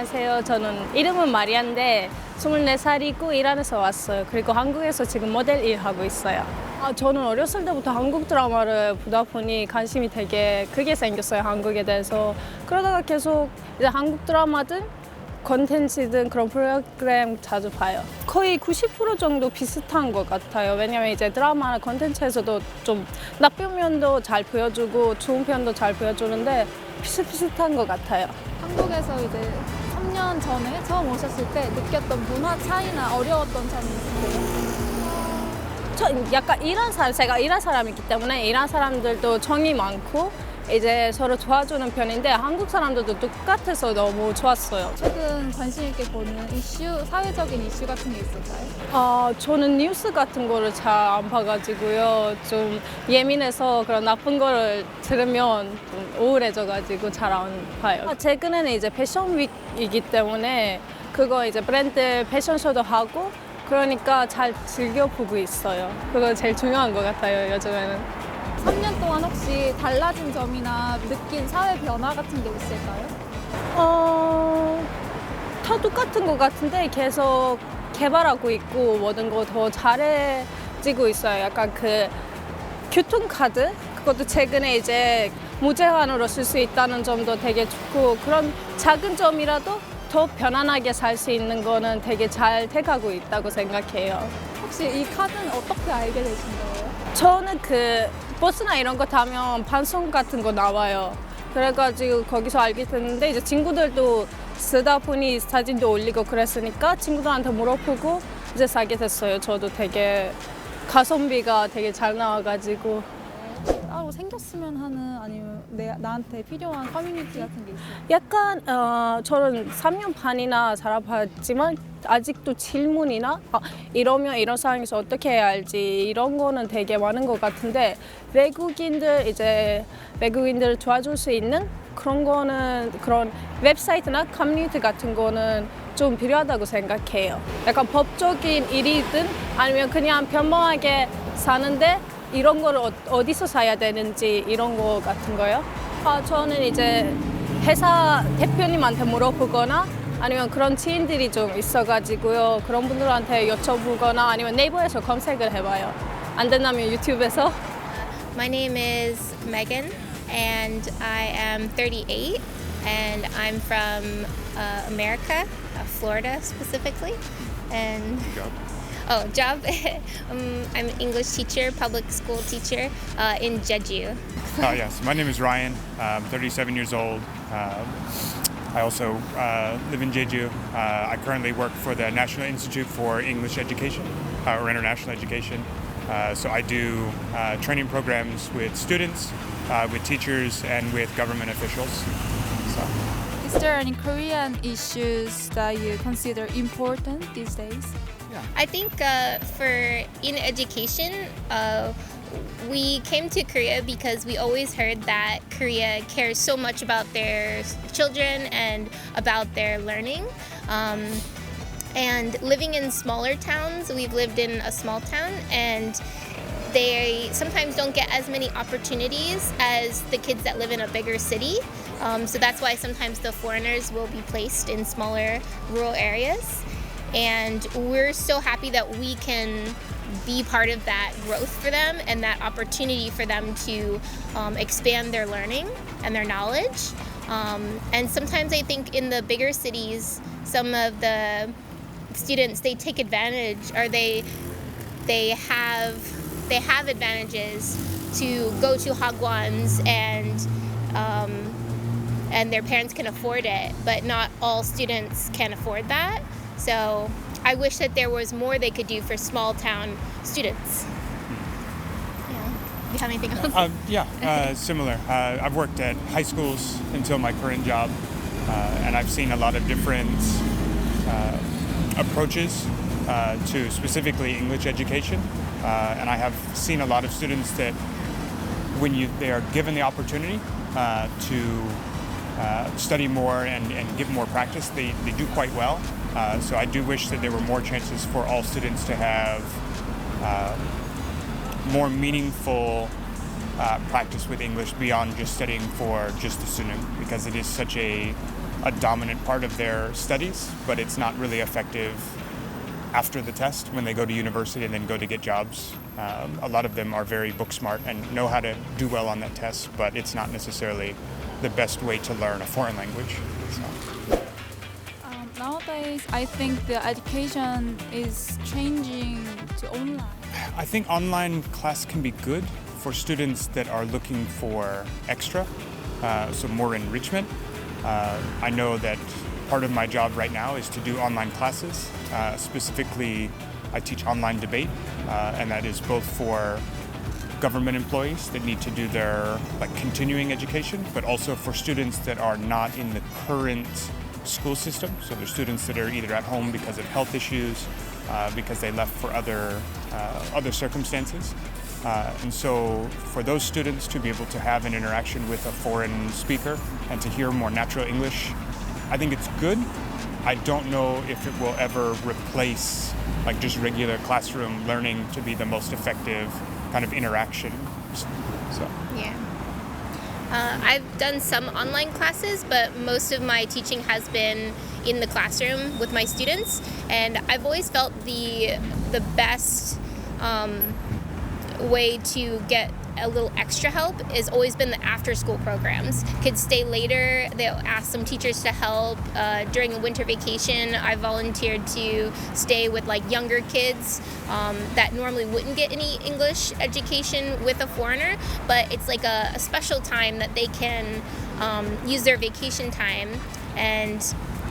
안녕하세요. 저는 이름은 마리아인데 24살이고 이란에서 왔어요. 그리고 한국에서 지금 모델 일하고 있어요. 저는 어렸을 때부터 한국 드라마를 보다 보니 관심이 되게 크게 생겼어요. 한국에 대해서. 그러다가 계속 이제 한국 드라마든 콘텐츠든 그런 프로그램 자주 봐요. 거의 90% 정도 비슷한 것 같아요. 왜냐면 이제 드라마나 콘텐츠에서도 좀 나쁜 면도 잘 보여주고 좋은 편도 잘 보여주는데 비슷비슷한 것 같아요. 한국에서 이제 3년 전에 처음 오셨을 때 느꼈던 문화 차이나 어려웠던 점이 있으세요? 약간 제가 이란 사람이기 때문에 이란 사람들도 정이 많고 이제 서로 도와주는 편인데 한국 사람들도 똑같아서 너무 좋았어요. 최근 관심 있게 보는 이슈, 사회적인 이슈 같은 게 있을까요? 저는 뉴스 같은 거를 잘 안 봐가지고요. 좀 예민해서 그런 나쁜 거를 들으면 좀 우울해져가지고 잘 안 봐요. 최근에는 이제 패션 윅이기 때문에 그거 이제 브랜드 패션쇼도 하고 그러니까 잘 즐겨보고 있어요. 그거 제일 중요한 것 같아요, 요즘에는. 3년 동안 혹시 달라진 점이나 느낀 사회 변화 같은 게 있을까요? 다 똑같은 것 같은데 계속 개발하고 있고 모든 거 더 잘해지고 있어요. 약간 그 교통카드 그것도 최근에 이제 무제한으로 쓸 수 있다는 점도 되게 좋고 그런 작은 점이라도 더 편안하게 살 수 있는 거는 되게 잘 돼가고 있다고 생각해요. 혹시 이 카드는 어떻게 알게 되신 거예요? 저는 그 버스나 이런 거 타면 방송 같은 거 나와요. 그래가지고 거기서 알게 됐는데 이제 친구들도 쓰다 보니 사진도 올리고 그랬으니까 친구들한테 물어보고 이제 사게 됐어요. 저도 되게 가성비가 되게 잘 나와가지고. 따로 생겼으면 하는 아니면 나한테 필요한 커뮤니티 같은 게 있어요? 약간 저는 3년 반이나 살아봤지만 아직도 질문이나 이러면 이런 상황에서 어떻게 해야 할지 이런 거는 되게 많은 것 같은데 외국인들을 도와줄 수 있는 그런 거는 그런 웹사이트나 커뮤니티 같은 거는 좀 필요하다고 생각해요. 약간 법적인 일이든 아니면 그냥 평범하게 사는데 이런 거를 어디서 사야 되는지 이런 거 같은 거요. 저는 이제 회사 대표님한테 물어보거나 아니면 그런 지인들이 좀 있어가지고요. 그런 분들한테 여쭤보거나 아니면 네이버에서 검색을 해봐요. 안 된다면 유튜브에서. My name is Megan and I am 38 and I'm from America, Florida specifically. And job. I'm an English teacher, public school teacher in Jeju. Yes, my name is Ryan. I'm 37 years old. I also live in Jeju. I currently work for the National Institute for English Education or International Education. So I do training programs with students, with teachers, and with government officials. So. Is there any Korean issues that you consider important these days? I think in education, we came to Korea because we always heard that Korea cares so much about their children and about their learning. And living in smaller towns, we've lived in a small town, and they sometimes don't get as many opportunities as the kids that live in a bigger city. So that's why sometimes the foreigners will be placed in smaller rural areas. And we're so happy that we can be part of that growth for them and that opportunity for them to expand their learning and their knowledge. And sometimes I think in the bigger cities, some of the students, they take advantage or they have advantages to go to hagwons and their parents can afford it, but not all students can afford that. So I wish that there was more they could do for small town students. Yeah. Do you have anything else? Similar. I've worked at high schools until my current job, and I've seen a lot of different approaches to specifically English education. And I have seen a lot of students that when they are given the opportunity to study more and get more practice, they do quite well. So I do wish that there were more chances for all students to have more meaningful practice with English beyond just studying for just a student, because it is such a a dominant part of their studies, but it's not really effective after the test when they go to university and then go to get jobs. A lot of them are very book smart and know how to do well on that test, but it's not necessarily the best way to learn a foreign language. So. Nowadays, I think the education is changing to online. I think online class can be good for students that are looking for extra, so more enrichment. I know that part of my job right now is to do online classes. Specifically, I teach online debate, and that is both for government employees that need to do their continuing education, but also for students that are not in the current school system. So they're students that are either at home because of health issues, because they left for other circumstances. And so for those students to be able to have an interaction with a foreign speaker and to hear more natural English, I think it's good. I don't know if it will ever replace just regular classroom learning to be the most effective kind of interaction. So. Yeah. I've done some online classes, but most of my teaching has been in the classroom with my students, and I've always felt the best way to get a little extra help has always been the after-school programs. Kids stay later, they'll ask some teachers to help. During a winter vacation, I volunteered to stay with younger kids that normally wouldn't get any English education with a foreigner, but it's a special time that they can use their vacation time. And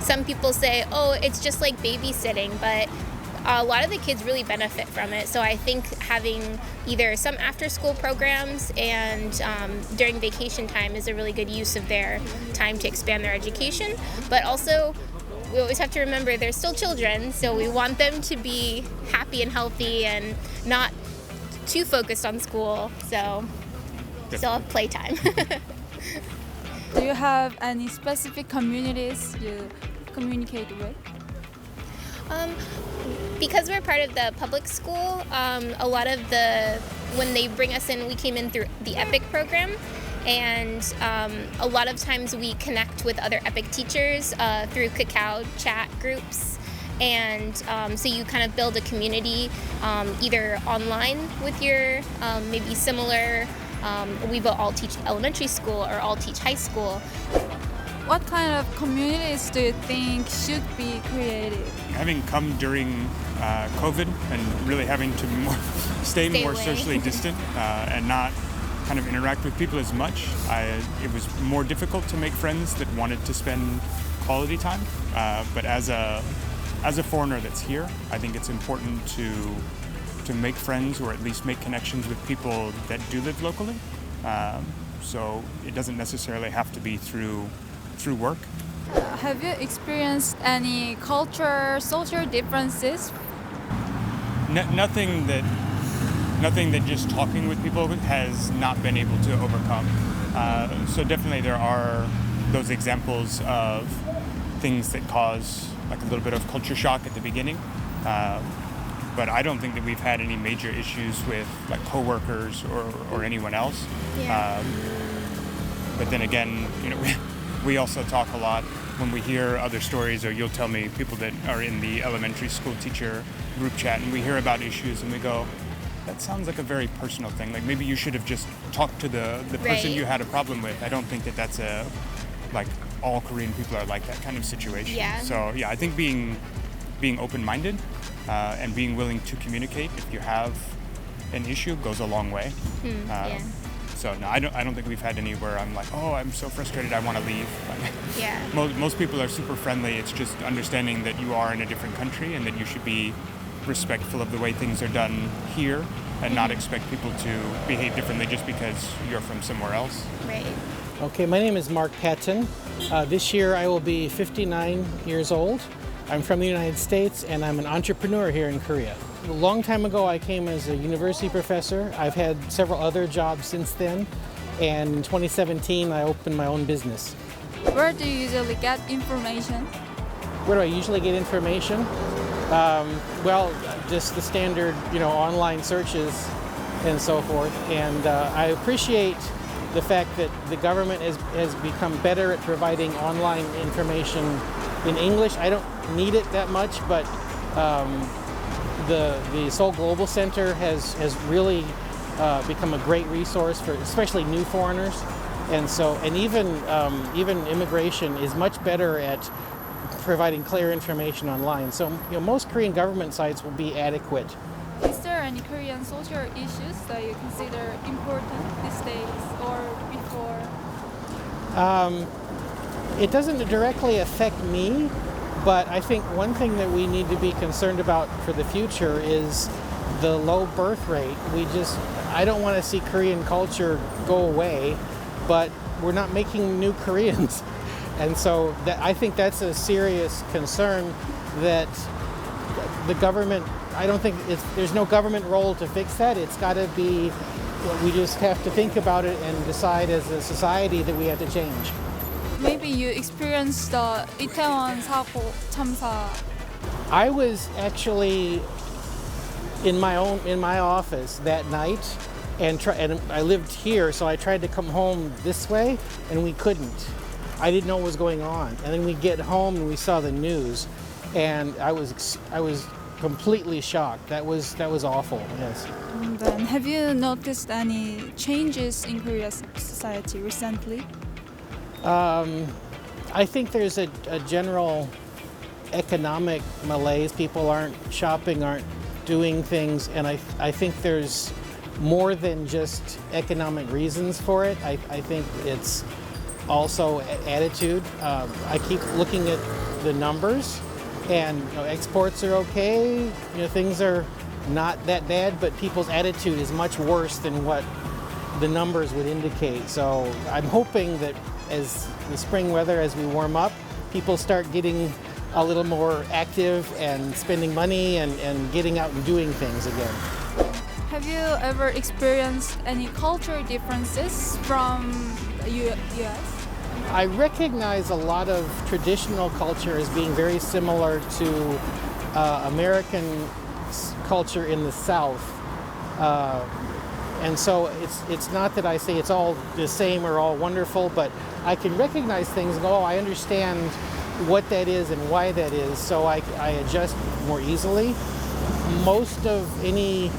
some people say, oh, it's just like babysitting, but a lot of the kids really benefit from it. So I think having either some after-school programs and during vacation time is a really good use of their time to expand their education. But also, we always have to remember they're still children, so we want them to be happy and healthy and not too focused on school. So still have playtime. Do you have any specific communities you communicate with? Because we're part of the public school, a lot of when they bring us in, we came in through the EPIC program, and a lot of times we connect with other EPIC teachers through Kakao chat groups, and so you kind of build a community either online with your maybe similar, we will all teach elementary school or all teach high school. What kind of communities do you think should be created? Having come during COVID and really having to stay more away. socially distant and not kind of interact with people as much, it was more difficult to make friends that wanted to spend quality time. But as a foreigner that's here, I think it's important to make friends or at least make connections with people that do live locally. So it doesn't necessarily have to be through work. Have you experienced any social differences? Nothing that just talking with people has not been able to overcome. So definitely there are those examples of things that cause a little bit of culture shock at the beginning. But I don't think that we've had any major issues with coworkers or anyone else. Yeah. But then again, we also talk a lot when we hear other stories, or you'll tell me people that are in the elementary school teacher group chat, and we hear about issues and we go, that sounds like a very personal thing. Maybe you should have just talked to the person Right. you had a problem with. I don't think that that's all Korean people are like that kind of situation. Yeah. So yeah, I think being open-minded and being willing to communicate if you have an issue goes a long way. Yeah. So no, I don't think we've had any where I'm like, oh, I'm so frustrated, I want to leave. Yeah. Most people are super friendly. It's just understanding that you are in a different country and that you should be respectful of the way things are done here and not expect people to behave differently just because you're from somewhere else. Right. Okay, my name is Mark Patton. This year I will be 59 years old. I'm from the United States and I'm an entrepreneur here in Korea. A long time ago I came as a university professor. I've had several other jobs since then, and in 2017 I opened my own business. Where do you usually get information? Where do I usually get information? Well, just the standard, online searches and so forth. And I appreciate the fact that the government has become better at providing online information in English. I don't need it that much, but the Seoul Global Center has really become a great resource for especially new foreigners, and even immigration is much better at providing clear information online. So most Korean government sites will be adequate. Is there any Korean social issues that you consider important these days or before? It doesn't directly affect me, but I think one thing that we need to be concerned about for the future is the low birth rate. I don't want to see Korean culture go away, but we're not making new Koreans. And so I think that's a serious concern that the government, I don't think there's no government role to fix that. It's got to be, we just have to think about it and decide as a society that we have to change. Maybe you experienced the Itaewon 사고 참사. I was actually in my office that night, and I lived here, so I tried to come home this way, and we couldn't. I didn't know what was going on, and then we get home and we saw the news, and I was completely shocked. That was awful. Yes. And then, have you noticed any changes in Korea's society recently? I think there's a general economic malaise. People aren't shopping, aren't doing things, and I think there's more than just economic reasons for it. I think it's also attitude. I keep looking at the numbers, and exports are okay. Things are not that bad, but people's attitude is much worse than what the numbers would indicate. So I'm hoping that as the spring weather, as we warm up, people start getting a little more active and spending money and getting out and doing things again. Have you ever experienced any cultural differences from the U.S.? I recognize a lot of traditional culture as being very similar to American culture in the South. And so it's not that I say it's all the same or all wonderful, but I can recognize things and go, oh, I understand what that is and why that is, so I adjust more easily. Most of any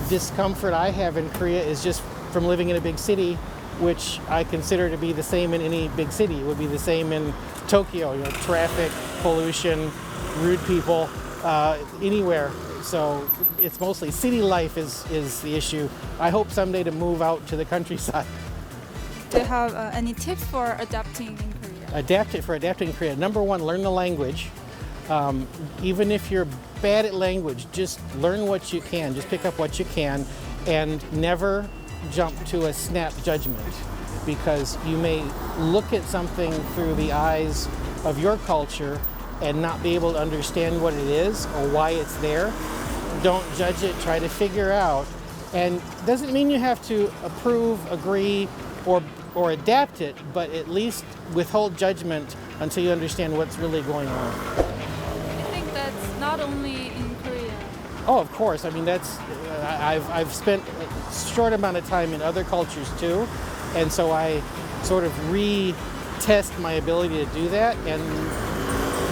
discomfort I have in Korea is just from living in a big city, which I consider to be the same in any big city. It would be the same in Tokyo, traffic, pollution, rude people, anywhere. So it's mostly city life is the issue. I hope someday to move out to the countryside. Do you have any tips for adapting in Korea? For adapting in Korea. Number one, learn the language. Even if you're bad at language, just learn what you can. Just pick up what you can, and never jump to a snap judgment, because you may look at something through the eyes of your culture and not be able to understand what it is or why it's there. Don't judge it, try to figure out. And doesn't mean you have to approve, agree, or adapt it, but at least withhold judgment until you understand what's really going on. I think that's not only in Korea. Oh, of course. I mean, I've spent a short amount of time in other cultures too, and so I sort of retest my ability to do that. And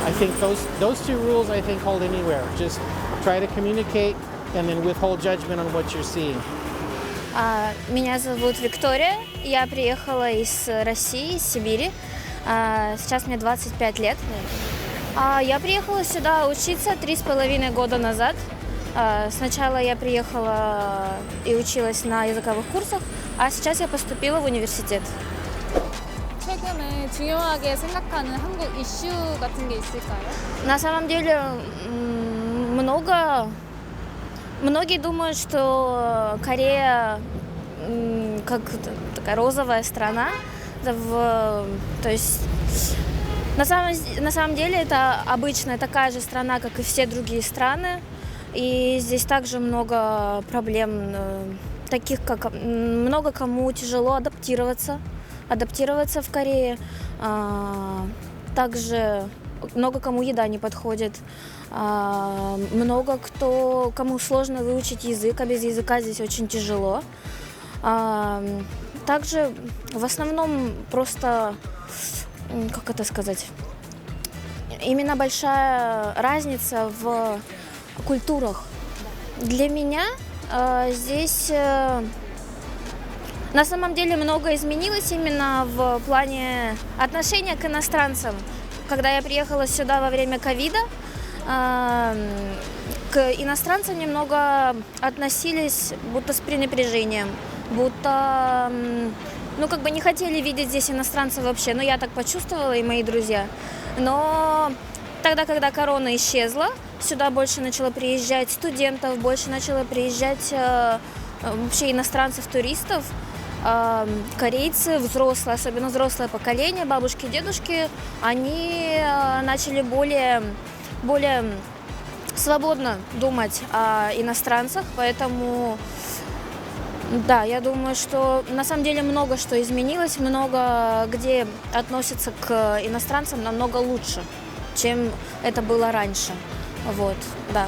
I think those two rules I think hold anywhere. Just try to communicate and then withhold judgment on what you're seeing. Меня зовут Виктория, я приехала из России, из Сибири, сейчас мне 25 лет. Я приехала сюда учиться 3,5 года назад. Сначала я приехала и училась на языковых курсах, а сейчас я поступила в университет. 최근에 중요하게 생각하는 한국 이슈 같은 게 있을까요? На самом деле многие думают, что Корея как такая розовая страна. То есть на самом деле это обычная такая же страна, как и все другие страны. И здесь также много проблем, таких как много кому тяжело адаптироваться в Корее. Также много кому еда не подходит. Много кому сложно выучить язык, а без языка здесь очень тяжело. также в основном просто, как это сказать, именно большая разница в культурах. Для меня здесь на самом деле много изменилось именно в плане отношения к иностранцам. Когда я приехала сюда во время ковида, к иностранцам немного относились будто с пренебрежением, будто не хотели видеть здесь иностранцев вообще. Ну, я так почувствовала, и мои друзья. Но тогда, когда корона исчезла, сюда больше начало приезжать студентов, больше начало приезжать вообще иностранцев, туристов, корейцы, взрослые, особенно взрослое поколение, бабушки, дедушки, они начали более свободно думать о иностранцах, поэтому да, я думаю, что на самом деле много что изменилось, много где относятся к иностранцам намного лучше, чем это было раньше. Вот, да.